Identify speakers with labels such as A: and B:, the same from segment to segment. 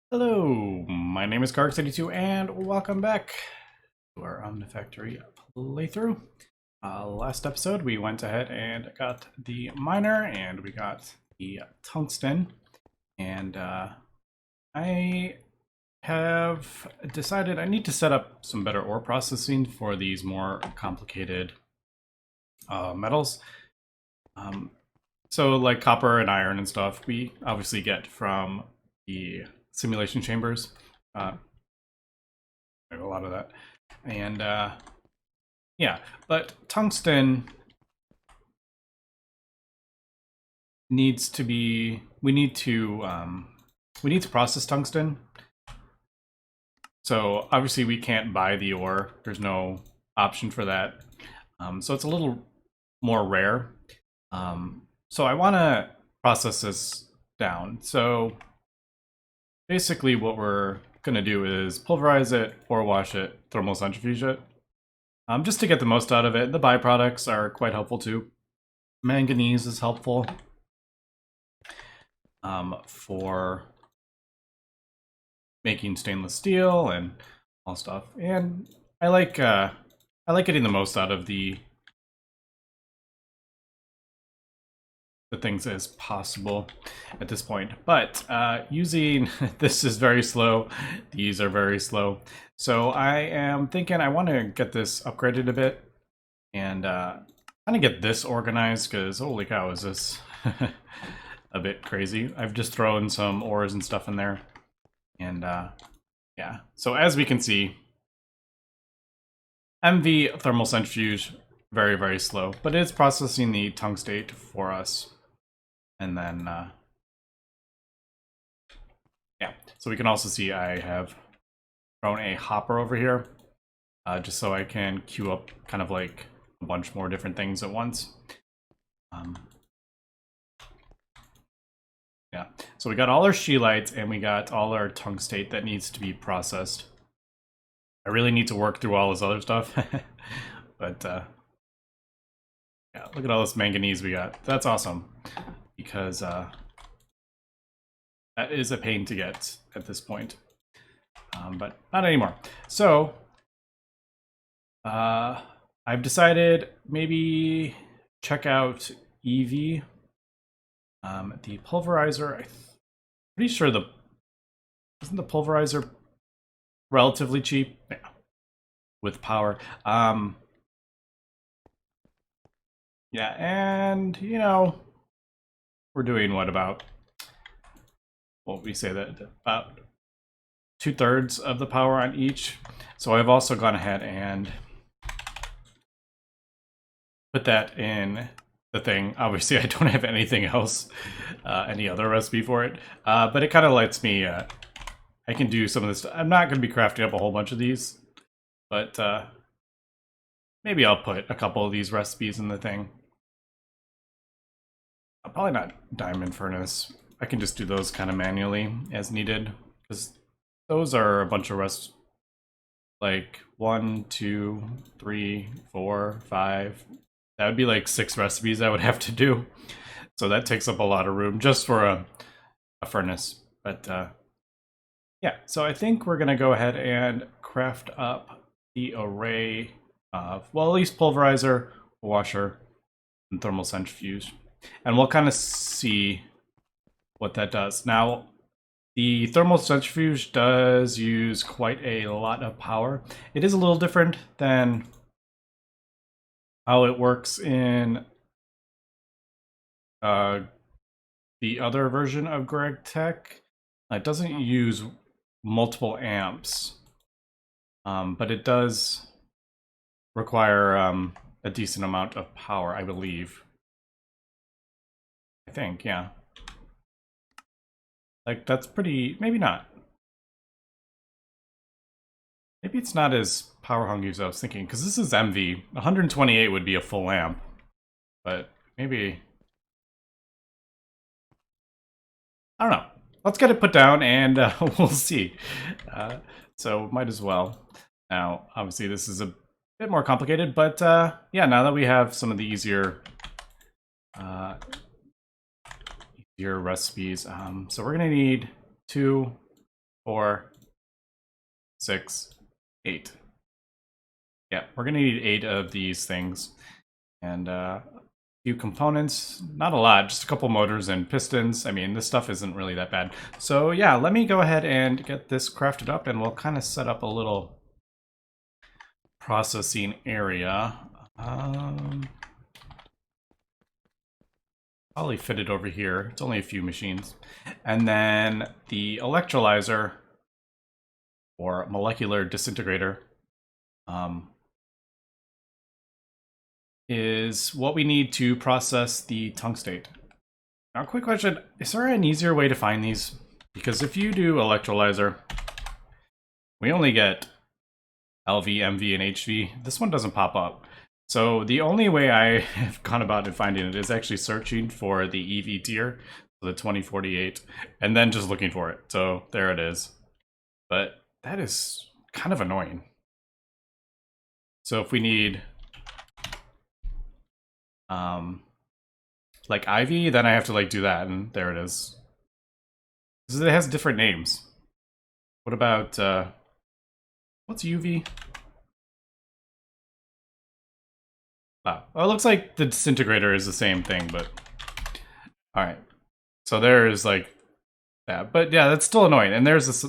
A: Hello, my name is Gregtech and welcome back to our Omnifactory playthrough. Last episode we went ahead and got the miner and we got the tungsten, and I have decided I need to set up some better ore processing for these more complicated metals. So like copper and iron and stuff we obviously get from the simulation chambers. I have a lot of that. And yeah, but tungsten needs to be, we need to process tungsten. So obviously we can't buy the ore. There's no option for that. So it's a little more rare. So I want to process this down. So basically what we're going to do is pulverize it, or wash it, thermal centrifuge it, just to get the most out of it. The byproducts are quite helpful too. Manganese is helpful for making stainless steel and all stuff. And I like getting the most out of the things as possible at this point. But using this is very slow. These are very slow. So I am thinking I want to get this upgraded a bit and kind of get this organized, because holy cow, is this a bit crazy. I've just thrown some ores and stuff in there. And yeah, so as we can see, MV thermal centrifuge, very, very slow, but it's processing the tungstate for us. And then, yeah, so we can also see I have thrown a hopper over here, just so I can queue up kind of like a bunch more different things at once. Yeah, so we got all our scheelites and we got all our tungstate that needs to be processed. I really need to work through all this other stuff, but yeah, look at all this manganese we got. That's awesome, because that is a pain to get at this point, but not anymore. So I've decided maybe check out EV. The pulverizer, I'm pretty sure isn't the pulverizer relatively cheap? Yeah, with power. Yeah, and you know, we're doing what about, well, we say that about 2/3 of the power on each. So I've also gone ahead and put that in the thing. Obviously I don't have anything else, any other recipe for it, but it kind of lets me, I can do some of this. I'm not going to be crafting up a whole bunch of these, but maybe I'll put a couple of these recipes in the thing. Probably not diamond furnace. I can just do those kind of manually as needed, because those are a bunch of recipes, like 1, 2, 3, 4, 5. That would be like 6 recipes I would have to do. So that takes up a lot of room just for a furnace. But yeah, so I think we're going to go ahead and craft up the array of, well, at least pulverizer, washer, and thermal centrifuge. And we'll kind of see what that does. Now, the thermal centrifuge does use quite a lot of power. It is a little different than how it works in the other version of Gregtech. It doesn't use multiple amps, but it does require a decent amount of power, I believe. I think, yeah. Like, that's pretty, maybe not. Maybe it's not as power hungry as I was thinking, because this is MV. 128 would be a full amp, but maybe, I don't know. Let's get it put down and we'll see. So might as well. Now, obviously this is a bit more complicated, but yeah, now that we have some of the easier recipes, so we're gonna need 2 4, 6, 8. Yeah, we're gonna need 8 of these things. And a few components, not a lot, just a couple motors and pistons. I mean, this stuff isn't really that bad. So yeah, let me go ahead and get this crafted up and we'll kind of set up a little processing area. Probably fit it over here. It's only a few machines. And then the electrolyzer or molecular disintegrator is what we need to process the tungstate. Now, quick question, is there an easier way to find these? Because if you do electrolyzer, we only get LV, MV, and HV. This one doesn't pop up. So the only way I have gone about finding it is actually searching for the EV tier, the 2048, and then just looking for it. So there it is. But that is kind of annoying. So if we need like Ivy, then I have to like do that, and there it is. It has different names. What about what's UV? Oh, well, it looks like the disintegrator is the same thing, but all right. So there is like that, but yeah, that's still annoying. And there's this,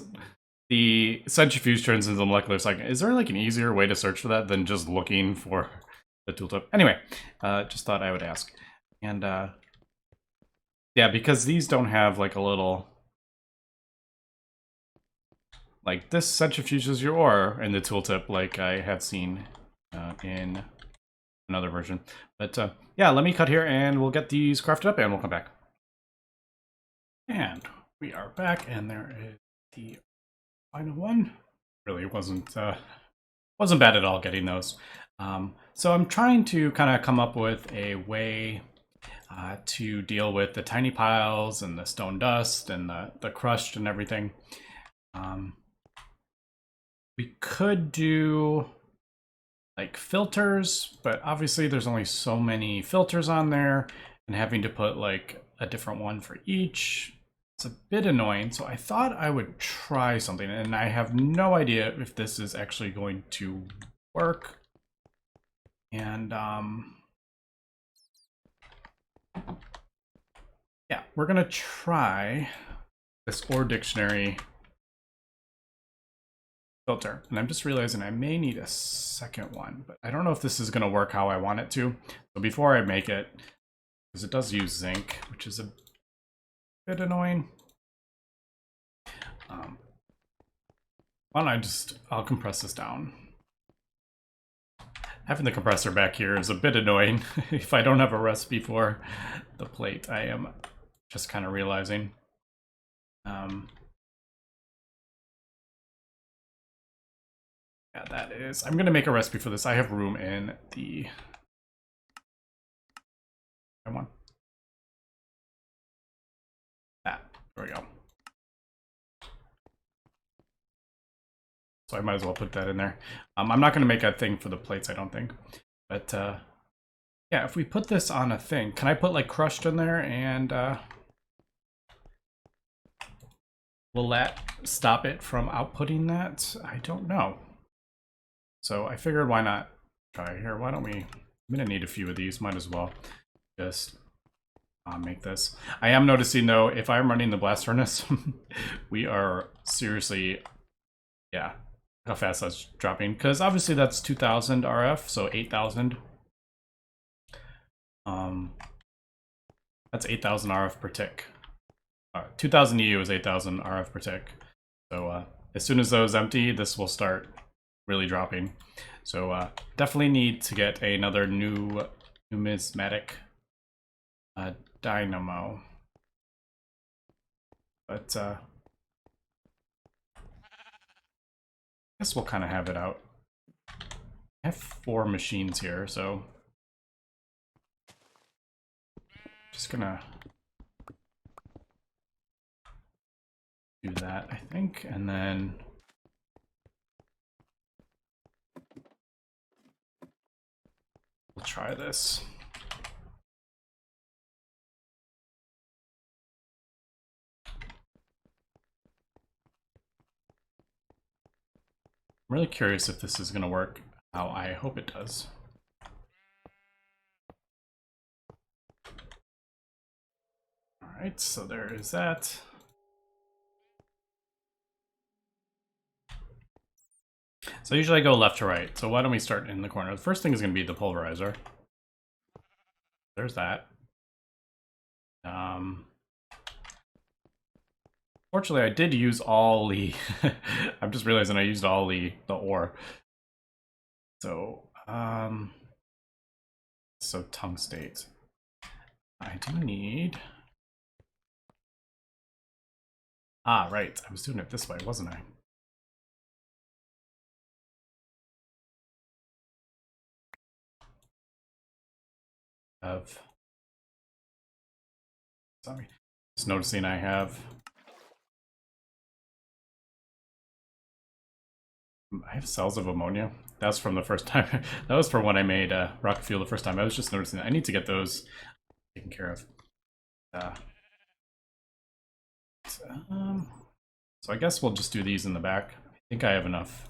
A: the centrifuge turns into the molecular cycle. Is there like an easier way to search for that than just looking for the tooltip? Anyway, just thought I would ask. And yeah, because these don't have like a little, like this centrifuges your ore in the tooltip, like I have seen in another version. But yeah, let me cut here and we'll get these crafted up and we'll come back. And we are back, and there is the final one. Really wasn't bad at all getting those. So I'm trying to kind of come up with a way to deal with the tiny piles and the stone dust and the crushed and everything. We could do like filters, but obviously there's only so many filters on there, and having to put like a different one for each, it's a bit annoying. So I thought I would try something, and I have no idea if this is actually going to work. And yeah, we're gonna try this ore dictionary filter, and I'm just realizing I may need a second one, but I don't know if this is going to work how I want it to. So before I make it, because it does use zinc, which is a bit annoying, why don't I'll compress this down. Having the compressor back here is a bit annoying if I don't have a recipe for the plate. I am just kind of realizing. Yeah, that is. I'm gonna make a recipe for this. I have room in the one. There we go. So I might as well put that in there. I'm not gonna make a thing for the plates, I don't think. But yeah, if we put this on a thing, can I put like crushed in there and will that stop it from outputting that? I don't know. So I figured why not try here. Why don't we, I'm gonna need a few of these, might as well just make this. I am noticing though, if I'm running the blast furnace, we are seriously, yeah, how fast that's dropping. Because obviously that's 2000 RF, so 8000. That's 8000 RF per tick. 2000 EU is 8000 RF per tick. So as soon as those empty, this will start really dropping. So definitely need to get another new numismatic dynamo. But I guess we'll kind of have it out. I have 4 machines here, so just gonna do that, I think, and then we'll try this. I'm really curious if this is going to work how I hope it does. All right, so there is that. So usually I go left to right. So why don't we start in the corner? The first thing is going to be the pulverizer. There's that. Fortunately, I did use all the... I'm just realizing I used all the ore. So, so tungstate. I do need... Ah, right. I was doing it this way, wasn't I? Sorry. Just noticing I have cells of ammonia. That's from the first time. That was from when I made rocket fuel the first time. I was just noticing that I need to get those taken care of. So I guess we'll just do these in the back. I think I have enough.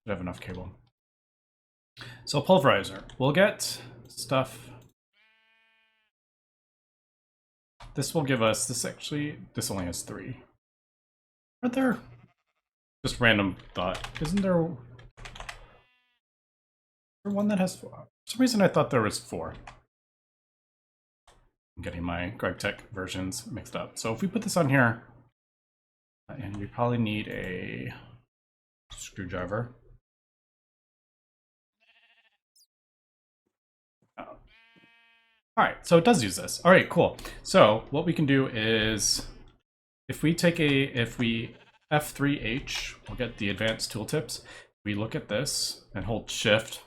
A: I have enough cable. So pulverizer. We'll get stuff. This will give us this only has 3. Are there just random thought? Isn't there one that has 4? For some reason I thought there was 4. I'm getting my Gregtech versions mixed up. So if we put this on here, and we probably need a screwdriver. All right, so it does use this. All right, cool. So what we can do is, if we F3H, we'll get the advanced tooltips. We look at this and hold shift,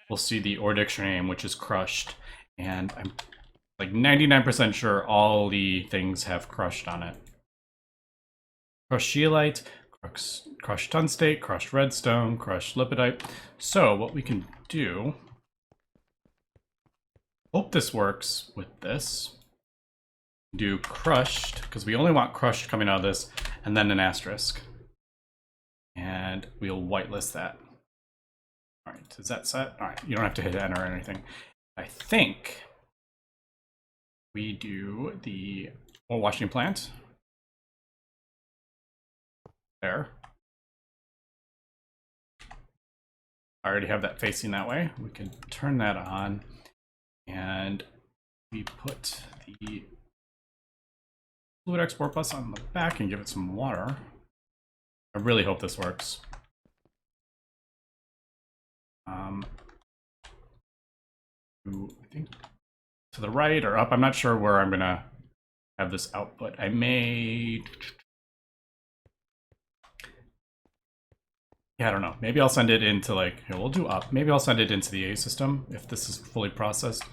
A: we'll see the ore dictionary name, which is crushed. And I'm like 99% sure all the things have crushed on it. Crushed scheelite, crushed tungstate, crushed redstone, crushed lipidite. So what we can do, hope this works with this. Do crushed, because we only want crushed coming out of this, and then an asterisk. And we'll whitelist that. All right, is that set? All right, you don't have to hit enter or anything. I think we do the ore washing plant. There. I already have that facing that way. We can turn that on, and we put the fluid export bus on the back and give it some water. I really hope this works. I think to the right or up. I'm not sure where I'm gonna have this output. I may... Yeah, I don't know. Maybe I'll send it into like, here, we'll do up. Maybe I'll send it into the A system if this is fully processed.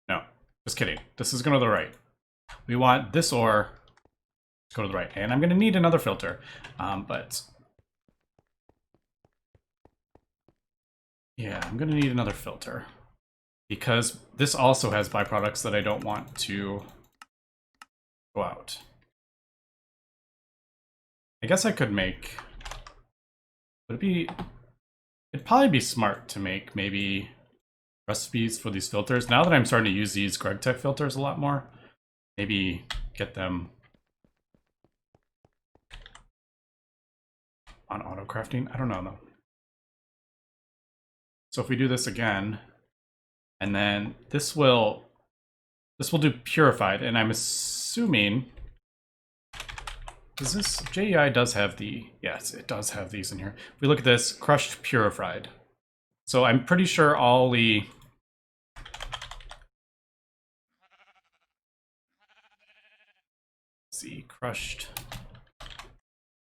A: No, just kidding. This is going to the right. We want this ore to go to the right. And I'm going to need another filter. But yeah, I'm going to need another filter because this also has byproducts that I don't want to go out. I guess I could make... It'd probably be smart to make maybe recipes for these filters. Now that I'm starting to use these Gregtech filters a lot more, maybe get them on auto crafting. I don't know though. So if we do this again, and then this will do purified, and I'm assuming does this JEI does have the, yes, it does have these in here. If we look at this, crushed purified. So I'm pretty sure all the crushed.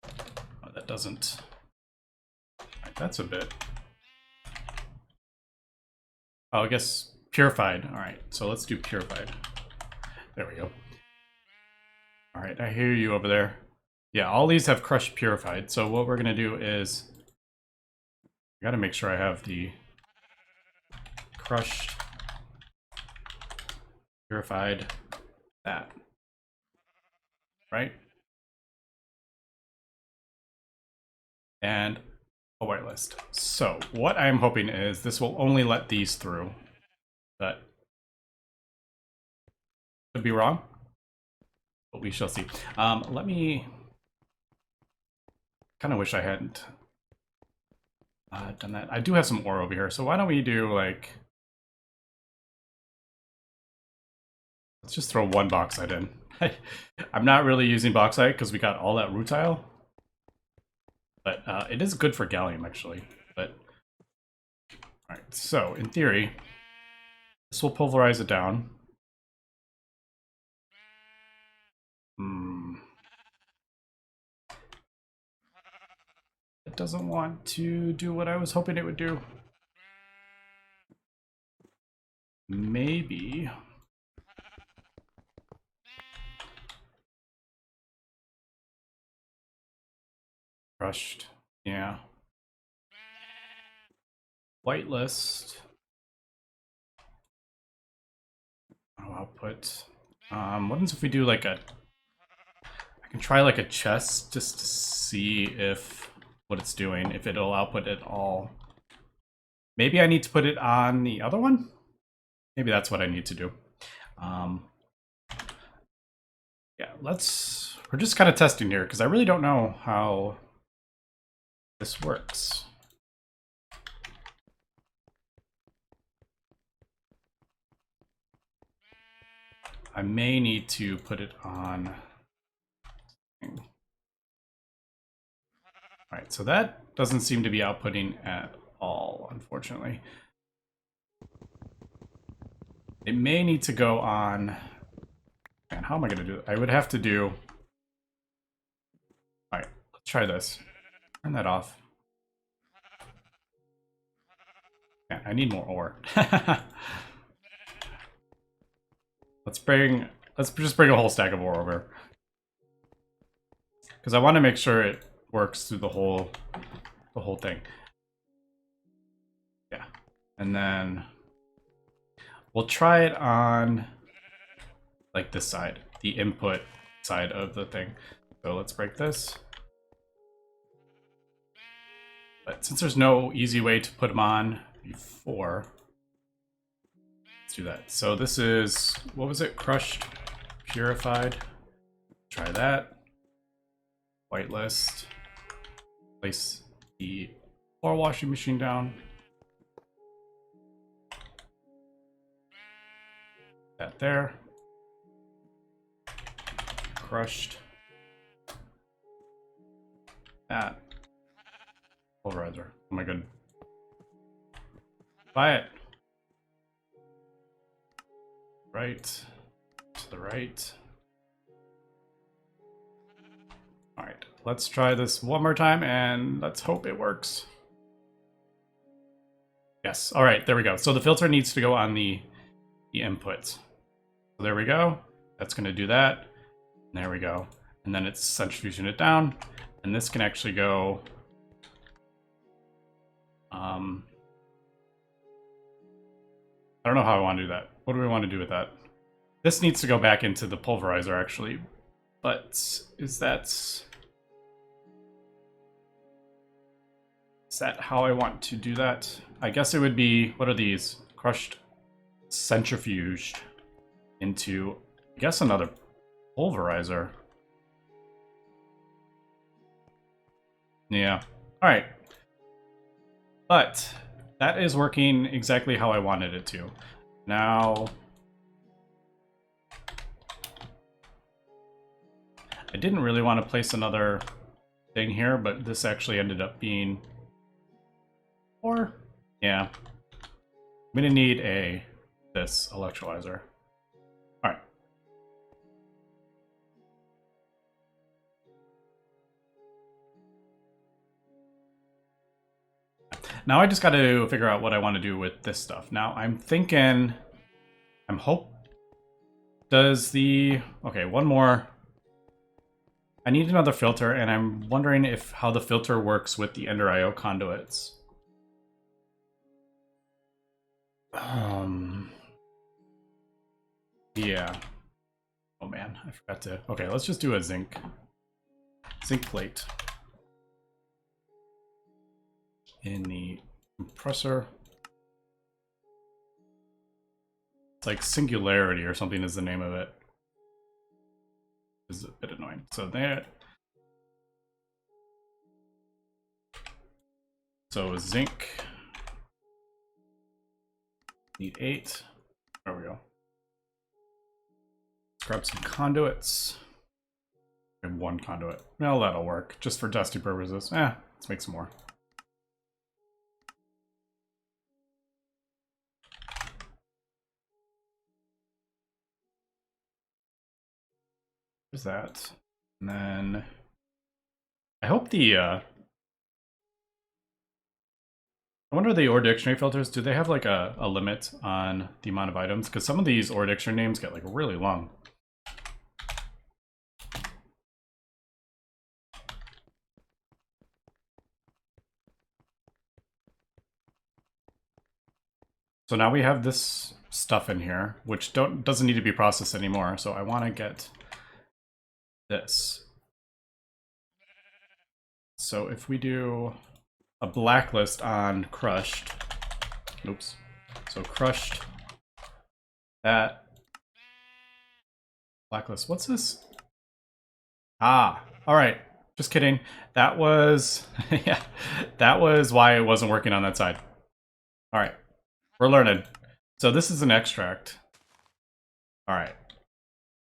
A: Oh, that doesn't. Right, that's a bit. Oh, I guess purified. All right, so let's do purified. There we go. All right, I hear you over there. Yeah, all these have crushed purified. So what we're gonna do is, I gotta make sure I have the crushed purified that, right? and a whitelist. So what I'm hoping is this will only let these through. But could be wrong, but we shall see. Let me... kind of wish I hadn't done that. I do have some ore over here, so why don't we do like... let's just throw one bauxite in. I'm not really using bauxite because we got all that rutile. But it is good for gallium, actually. But alright, so in theory, this will pulverize it down. It doesn't want to do what I was hoping it would do. Maybe... crushed. Yeah. Whitelist. Oh, output. What happens if we do like a... I can try like a chest just to see if what it's doing, if it'll output at all. Maybe I need to put it on the other one? Maybe that's what I need to do. Yeah, let's... we're just kind of testing here because I really don't know how this works. I may need to put it on... Alright, so that doesn't seem to be outputting at all, unfortunately. It may need to go on... man, how am I going to do it? I would have to do... Alright, let's try this. Turn that off. Man, I need more ore. Let's just bring a whole stack of ore over. Because I want to make sure it works through the whole thing. Yeah. And then we'll try it on like this side, the input side of the thing. So let's break this. But since there's no easy way to put them on before, let's do that. So this is, what was it? Crushed, purified. Try that. Whitelist. Place the floor washing machine down. That there. Crushed. That. Pulverizer. Oh my god. Buy it. Right. To the right. Alright, let's try this one more time and let's hope it works. Yes, alright, there we go. So the filter needs to go on the input. So there we go. That's going to do that. There we go. And then it's centrifuging it down. And this can actually go... I don't know how I want to do that. What do we want to do with that? This needs to go back into the pulverizer, actually. But is that how I want to do that? I guess it would be, what are these? Crushed, centrifuged into, I guess, another pulverizer. Yeah. All right. But that is working exactly how I wanted it to. Now, I didn't really want to place another thing here, but this actually ended up being... or, yeah. I'm gonna need this electrolyzer. All right. Now I just got to figure out what I want to do with this stuff. Now I'm thinking, does the, okay, one more. I need another filter, and I'm wondering how the filter works with the Ender IO conduits. Yeah. Oh man, I forgot to, okay, let's just do a zinc plate. in the compressor. It's like Singularity or something is the name of it. It's a bit annoying. So there. So zinc. Need 8. There we go. Let's grab some conduits. I have 1 conduit. Well, that'll work. Just for dusty purposes. Let's make some more. There's that. And then I hope I wonder the ore dictionary filters, do they have like a limit on the amount of items? Because some of these ore dictionary names get like really long. So now we have this stuff in here, which doesn't need to be processed anymore. So I want to get this. So if we do a blacklist on crushed, oops. So crushed, that blacklist. What's this? Ah, all right. Just kidding. That was, yeah, that was why it wasn't working on that side. All right. We're learning. So this is an extract. All right.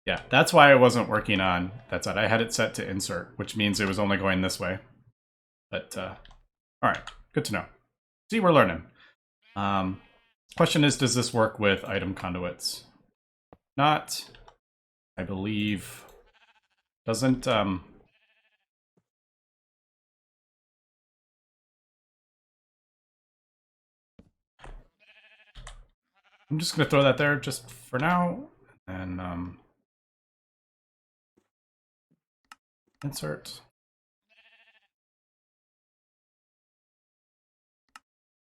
A: Yeah, that's why it wasn't working on that side. I had it set to insert, which means it was only going this way. But, all right, good to know. See, we're learning. Question is, does this work with item conduits? Not, I believe, doesn't, I'm just gonna throw that there just for now, and insert.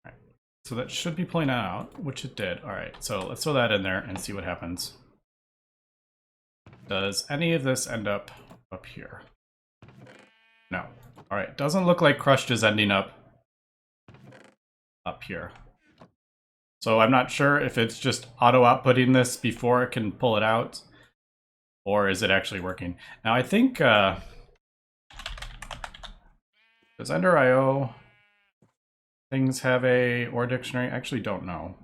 A: All right. So that should be pulling out, which it did. All right, so let's throw that in there and see what happens. Does any of this end up here? No. All right, doesn't look like crushed is ending up here. So I'm not sure if it's just auto-outputting this before it can pull it out, or is it actually working? Now I think, does Ender IO things have a ore dictionary? I actually don't know.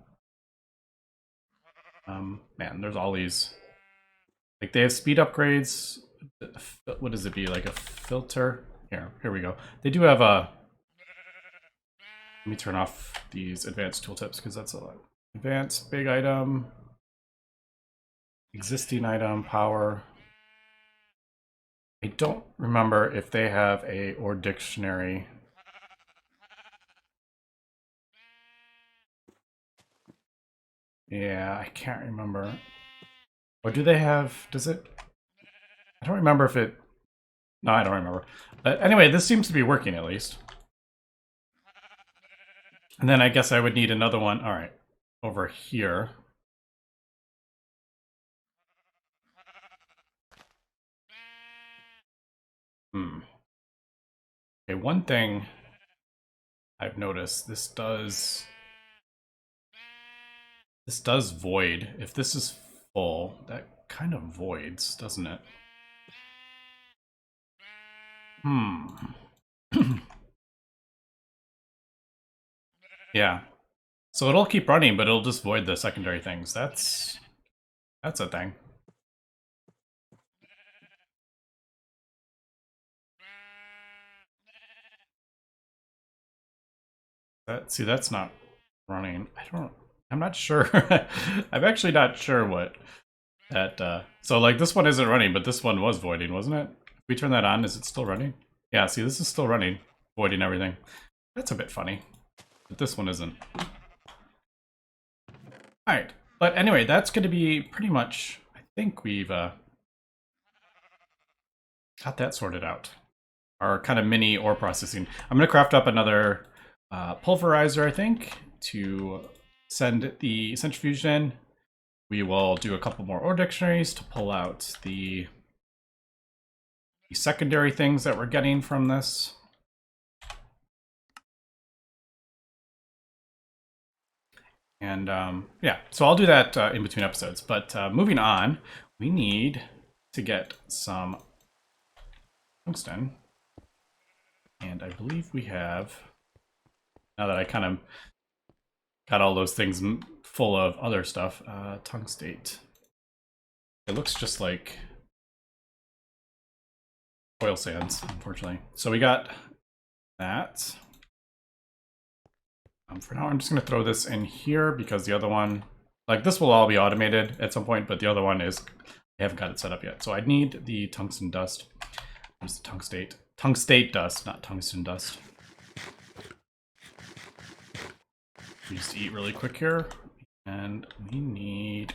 A: Man, there's all these. Like they have speed upgrades. What does it be? Like a filter? Here we go. They do have a. Let me turn off these advanced tooltips because that's a lot. Advanced, big item, existing item, power. I don't remember if they have a ore dictionary. Yeah, I can't remember. Or do they have, does it? I don't remember if it, no, I don't remember. But anyway, this seems to be working at least. And then I guess I would need another one. All right, over here. Okay, one thing I've noticed, this does void. If this is full, that kind of voids, doesn't it? Yeah. So it'll keep running, but it'll just void the secondary things. That's a thing. See, that's not running. I'm not sure. I'm actually not sure what that, so like this one isn't running, but this one was voiding, wasn't it? If we turn that on, is it still running? Yeah, see, this is still running, voiding everything. That's a bit funny, but this one isn't. All right, but anyway, that's going to be pretty much, I think we've got that sorted out. Our kind of mini ore processing. I'm going to craft up another pulverizer, I think, to send the centrifuge in. We will do a couple more ore dictionaries to pull out the secondary things that we're getting from this. And yeah, so I'll do that in between episodes. But moving on, we need to get some tungsten. And I believe we have, now that I kind of got all those things full of other stuff, tungstate. It looks just like oil sands, unfortunately. So we got that. For now, I'm just going to throw this in here because the other one, like this will all be automated at some point, but the other one is, I haven't got it set up yet. So I need the tungsten dust. Where's the tungstate? Tungstate dust, not tungsten dust. We just eat really quick here. And we need...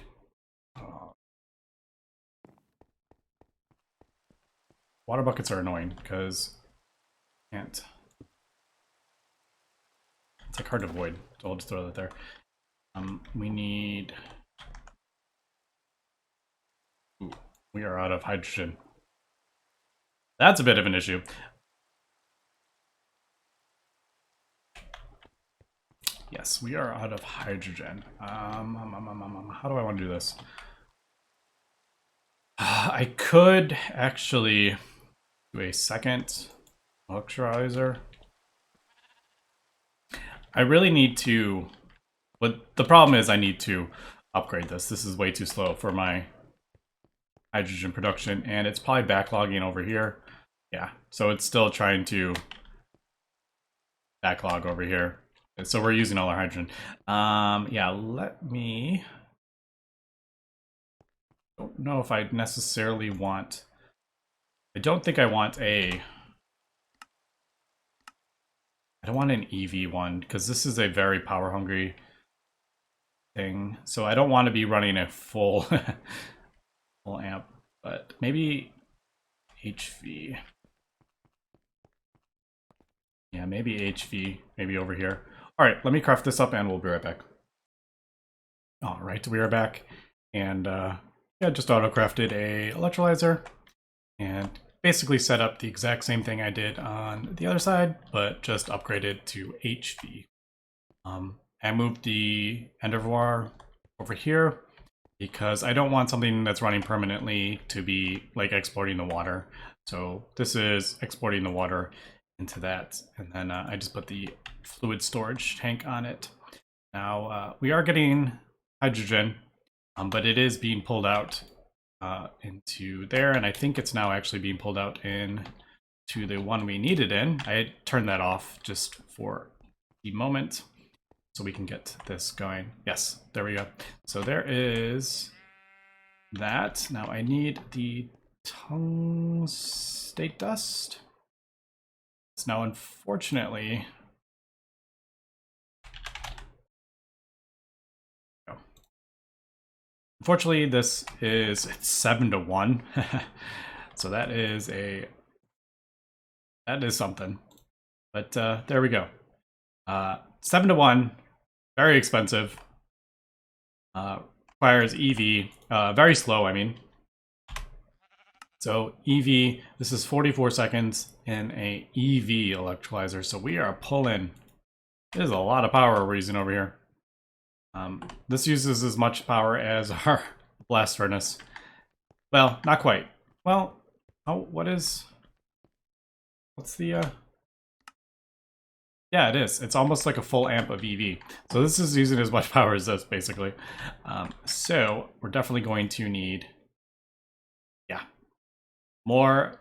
A: water buckets are annoying because I can't... It's like hard to avoid, so I'll just throw that there. We need... Ooh, we are out of hydrogen. That's a bit of an issue. Yes, we are out of hydrogen. How do I want to do this? I could actually do a second electrolyzer. I really need to, but the problem is I need to upgrade this. This is way too slow for my hydrogen production, and it's probably backlogging over here. Yeah, so it's still trying to backlog over here. So we're using all our hydrogen. Yeah, let me... don't know if I necessarily want... I don't think I want a... I don't want an EV one, because this is a very power-hungry thing. So I don't want to be running a full, full amp, but maybe HV. Yeah, maybe HV, maybe over here. All right, let me craft this up and we'll be right back. All right, we are back. And yeah, just auto-crafted a electrolyzer and basically set up the exact same thing I did on the other side, but just upgraded to HV. I moved the endervoir over here because I don't want something that's running permanently to be like exporting the water. So this is exporting the water into that, and then I just put the fluid storage tank on it. Now we are getting hydrogen, but it is being pulled out into there, and I think it's now actually being pulled out in to the one we need it in. I turned that off just for the moment so we can get this going. Yes, there we go. So there is that. Now I need the tungstate dust. So now unfortunately, this is, it's 7-1. So that is something. But there we go. 7-1, very expensive. Requires EV, very slow, I mean. So EV, this is 44 seconds in a EV electrolyzer. So we are pulling, there's a lot of power we're using over here. This uses as much power as our blast furnace. Well, not quite. Well, oh, what's the, yeah, it is. It's almost like a full amp of EV. So this is using as much power as this, basically. So we're definitely going to need, yeah, more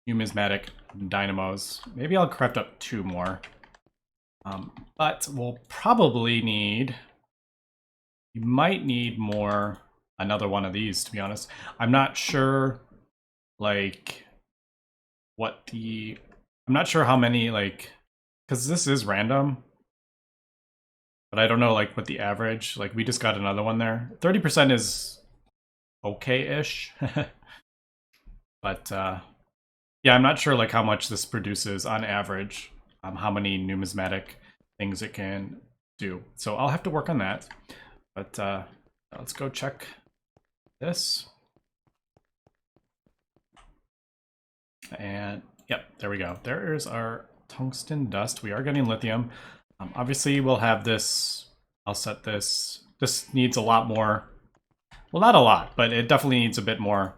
A: numismatic dynamos. Maybe I'll craft up 2 more. But we'll probably need, you might need another one of these, to be honest. I'm not sure, like, I'm not sure how many, like, because this is random. But I don't know, like, what the average, like, we just got another one there. 30% is okay-ish. But, yeah, I'm not sure, like, how much this produces on average. How many numismatic things it can do. So I'll have to work on that. But let's go check this. And yep, there we go. There is our tungsten dust. We are getting lithium. Obviously, we'll have this I'll set this. This needs a lot more. Well, not a lot, but it definitely needs a bit more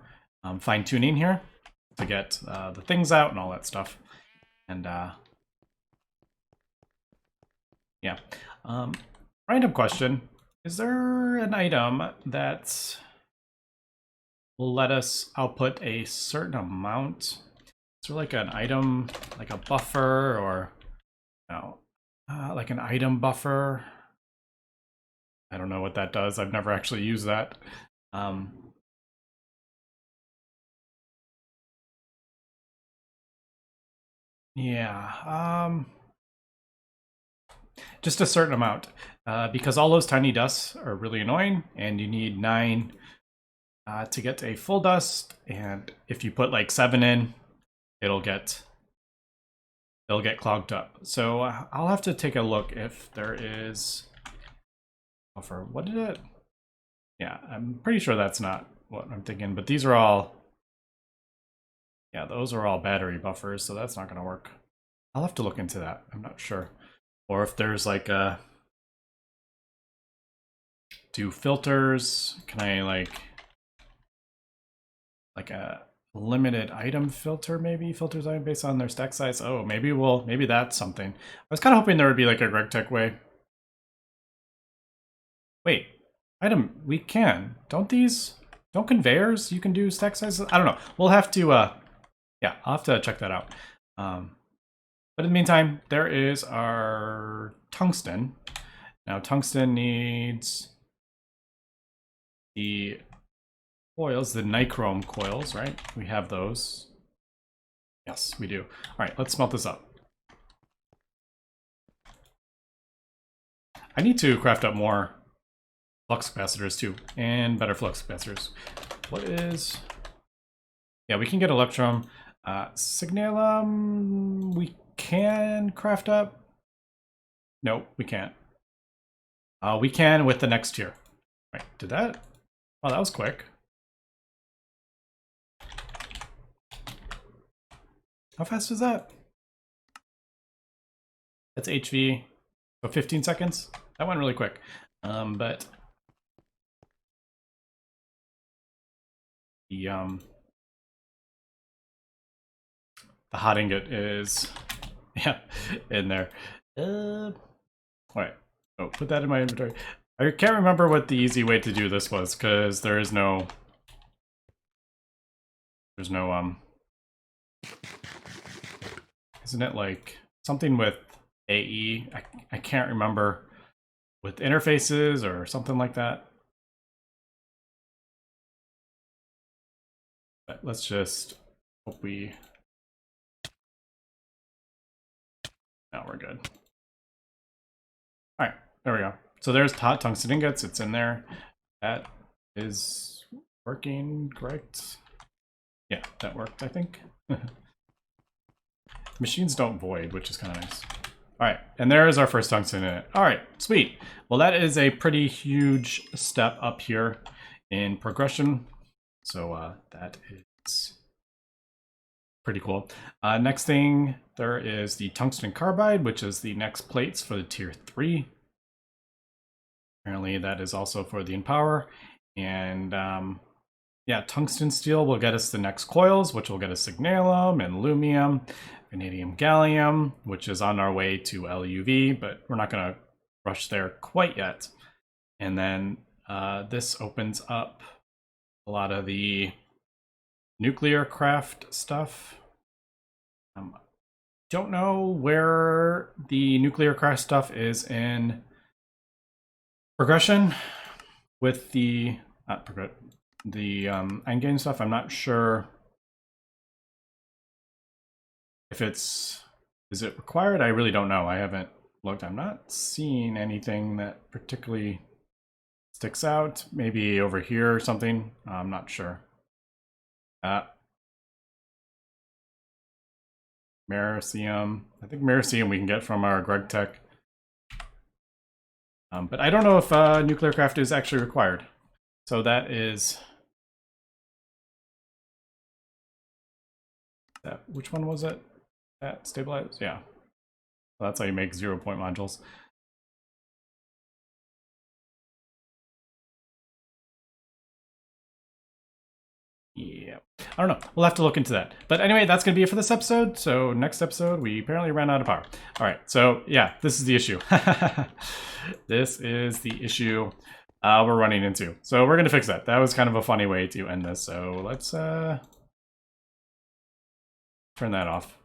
A: fine tuning here to get the things out and all that stuff. And yeah. Random question. Is there an item that will let us output a certain amount? Is there like an item, like a buffer or no, like an item buffer? I don't know what that does. I've never actually used that. Yeah, just a certain amount. Because all those tiny dusts are really annoying, and you need 9 to get a full dust, and if you put like 7 in, it'll get clogged up. So I'll have to take a look if there is buffer. What did it? Yeah, I'm pretty sure that's not what I'm thinking, but these are all, yeah, those are all battery buffers, so that's not going to work. I'll have to look into that. I'm not sure. Or if there's like a do filters, can I like a limited item filter, maybe filters item based on their stack size? Oh, maybe that's something. I was kind of hoping there would be like a Gregtech way. Wait, item, we can. Don't conveyors, you can do stack sizes? I don't know. We'll have to, yeah, I'll have to check that out. But in the meantime, there is our tungsten. Now, tungsten needs the coils, the nichrome coils, right? We have those. Yes, we do. All right, let's smelt this up. I need to craft up more flux capacitors too, and better flux capacitors. What is... Yeah, we can get electrum. Signalum, we can craft up. No, we can't. We can with the next tier. Right, did that? Oh, that was quick. How fast is that? That's HV. So 15 seconds? That went really quick. But the hot ingot is, yeah, in there. All right. Oh, put that in my inventory. I can't remember what the easy way to do this was, because there's no, isn't it like something with AE? I can't remember, with interfaces or something like that. But let's just hope we, now we're good. All right, there we go. So there's hot tungsten ingots. It's in there. That is working correct. Yeah, that worked, I think. Machines don't void, which is kind of nice. All right, and there is our first tungsten in it. All right, sweet. Well, that is a pretty huge step up here in progression. So that is pretty cool. Next thing, there is the tungsten carbide, which is the next plates for the tier 3. Apparently that is also for the Empower. And yeah, tungsten steel will get us the next coils, which will get us signalum and lumium, vanadium gallium, which is on our way to LUV, but we're not going to rush there quite yet. And then this opens up a lot of the nuclear craft stuff. Don't know where the nuclear craft stuff is in progression with the endgame stuff. I'm not sure if is it required? I really don't know. I haven't looked. I'm not seeing anything that particularly sticks out. Maybe over here or something. I'm not sure. Mericium. I think Mericium we can get from our Gregtech. But I don't know if nuclear craft is actually required. So that is... which one was it? That stabilize? Yeah. So that's how you make 0-point modules. Yeah, I don't know. We'll have to look into that. But anyway, that's going to be it for this episode. So next episode, we apparently ran out of power. All right, so yeah, this is the issue. This is the issue we're running into. So we're going to fix that. That was kind of a funny way to end this. So let's turn that off.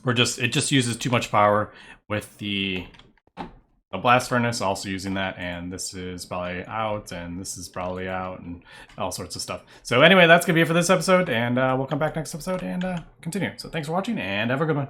A: It just uses too much power with the blast furnace also using that, and this is probably out, and this is probably out, and all sorts of stuff. So anyway, that's gonna be it for this episode, and we'll come back next episode and continue. So thanks for watching, and have a good one.